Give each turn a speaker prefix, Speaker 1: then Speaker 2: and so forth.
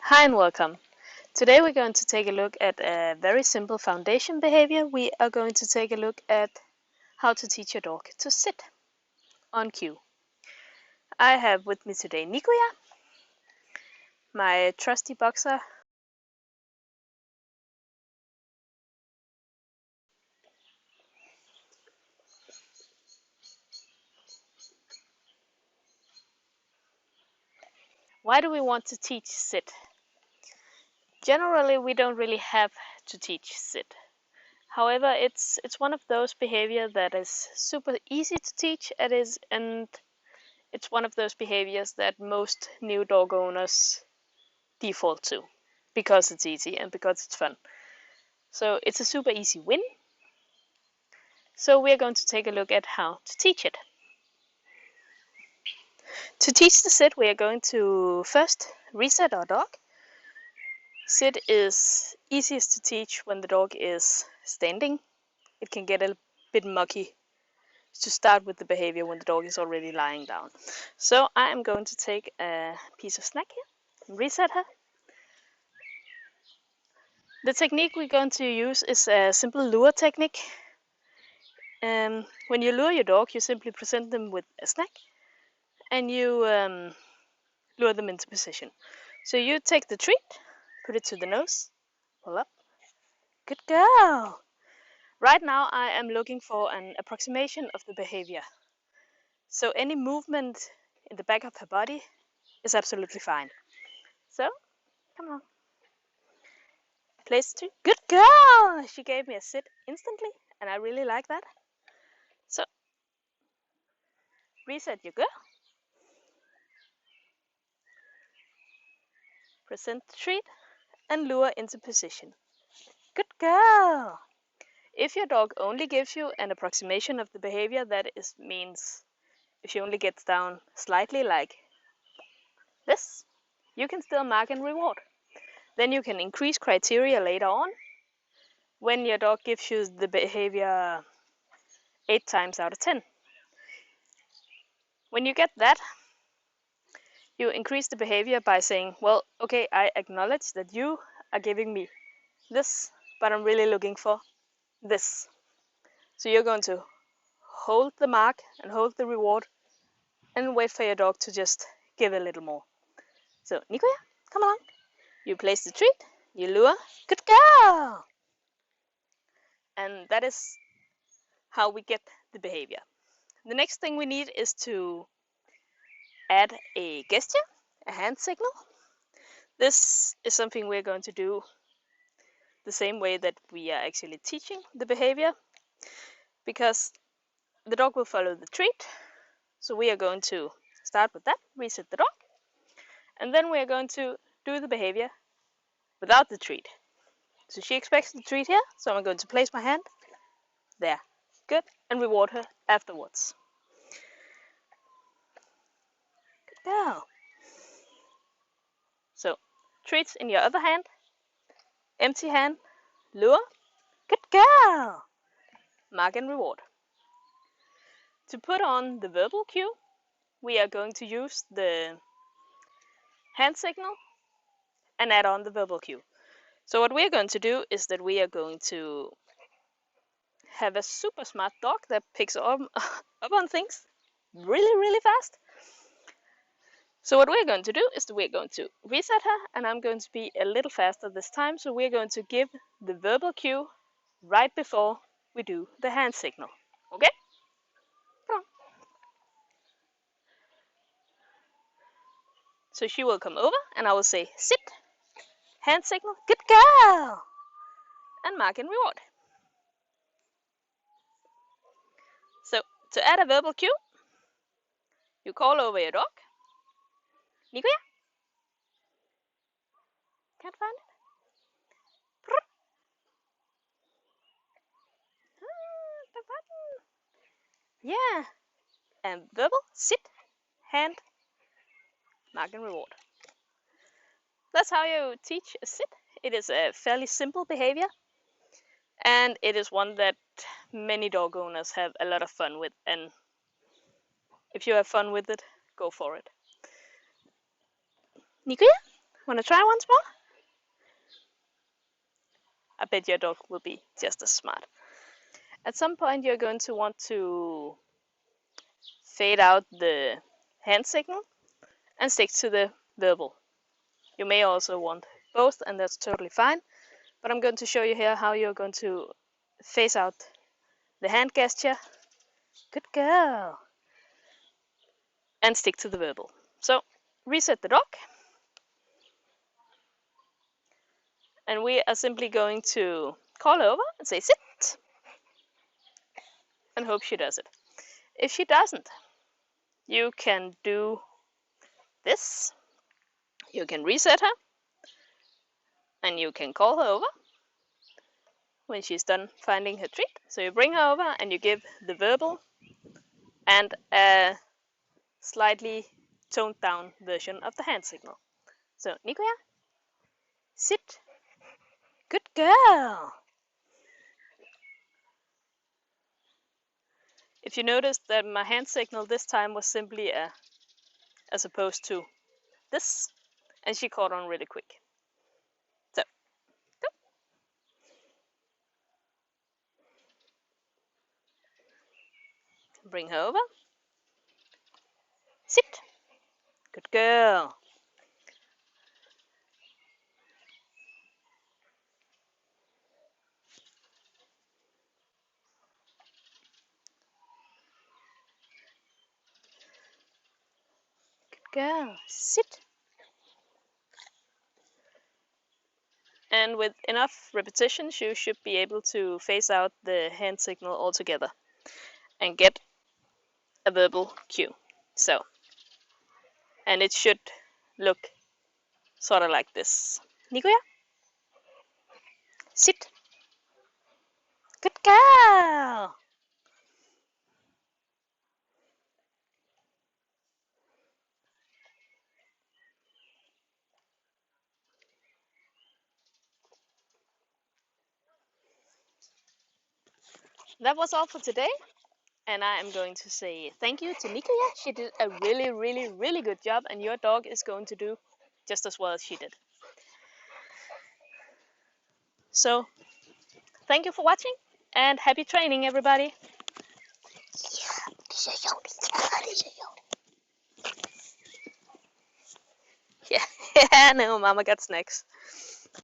Speaker 1: Hi and welcome. Today we're going to take a look at a very simple foundation behavior. We are going to take a look at how to teach your dog to sit on cue. I have with me today Nikuya, my trusty boxer. Why do we want to teach sit? Generally, we don't really have to teach sit. However, it's one of those behaviors that is super easy to teach. And it's one of those behaviors that most new dog owners default to because it's easy and because it's fun. So it's a super easy win. So we're going to take a look at how to teach it. To teach the sit, we are going to first reset our dog. Sit is easiest to teach when the dog is standing. It can get a bit mucky to start with the behavior when the dog is already lying down. So I am going to take a piece of snack here and reset her. The technique we're going to use is a simple lure technique. When you lure your dog, you simply present them with a snack and you lure them into position. So you take the treat, put it to the nose, pull up. Good girl! Right now I am looking for an approximation of the behavior. So any movement in the back of her body is absolutely fine. So, come on. Place 2. Good girl! She gave me a sit instantly, and I really like that. So, reset your girl. Present the treat and lure into position. Good girl! If your dog only gives you an approximation of the behavior, means if she only gets down slightly like this, you can still mark and reward. Then you can increase criteria later on when your dog gives you the behavior 8 times out of 10. When you get that, you increase the behavior by saying, well, okay, I acknowledge that you are giving me this, but I'm really looking for this. So you're going to hold the mark and hold the reward and wait for your dog to just give a little more. So, Nikuya, come along. You place the treat, you lure, good girl! And that is how we get the behavior. The next thing we need is to add a gesture, a hand signal. This is something we're going to do the same way that we are actually teaching the behavior, because the dog will follow the treat. So we are going to start with that, reset the dog, and then we are going to do the behavior without the treat. So she expects the treat here, so I'm going to place my hand there. Good, and reward her afterwards. Good girl. So, treats in your other hand, empty hand, lure. Good girl. Mark and reward. To put on the verbal cue, we are going to use the hand signal and add on the verbal cue. So what we're going to do is that we are going to have a super smart dog that picks up on things really, really fast. So what we're going to do is that we're going to reset her, and I'm going to be a little faster this time. So we're going to give the verbal cue right before we do the hand signal. Okay? Come on. So she will come over, and I will say, sit, hand signal, good girl, and mark and reward. So to add a verbal cue, you call over your dog. Nikuya? Can't find it. The button. Yeah. And verbal, sit, hand, mark and reward. That's how you teach a sit. It is a fairly simple behavior, and it is one that many dog owners have a lot of fun with. And if you have fun with it, go for it. Nikuya, Want to try once more? I bet your dog will be just as smart. At some point, you're going to want to fade out the hand signal and stick to the verbal. You may also want both, and that's totally fine. But I'm going to show you here how you're going to phase out the hand gesture. Good girl. And stick to the verbal. So reset the dog. And we are simply going to call over and say sit. And hope she does it. If she doesn't, you can do this. You can reset her. And you can call her over when she's done finding her treat. So you bring her over and you give the verbal and a slightly toned down version of the hand signal. So, Nikoya, sit. Good girl. If you noticed that my hand signal this time was simply a, as opposed to this, and she caught on really quick. So, go. Bring her over. Sit. Good girl. Good girl. Sit. And with enough repetitions, you should be able to phase out the hand signal altogether and get a verbal cue. So, and it should look sort of like this. Nikoya, sit. Good girl. That was all for today. And I am going to say thank you to Nikoya. She did a really, really, really good job, and your dog is going to do just as well as she did. So, thank you for watching, and happy training, everybody. Yeah, no, Mama got snacks.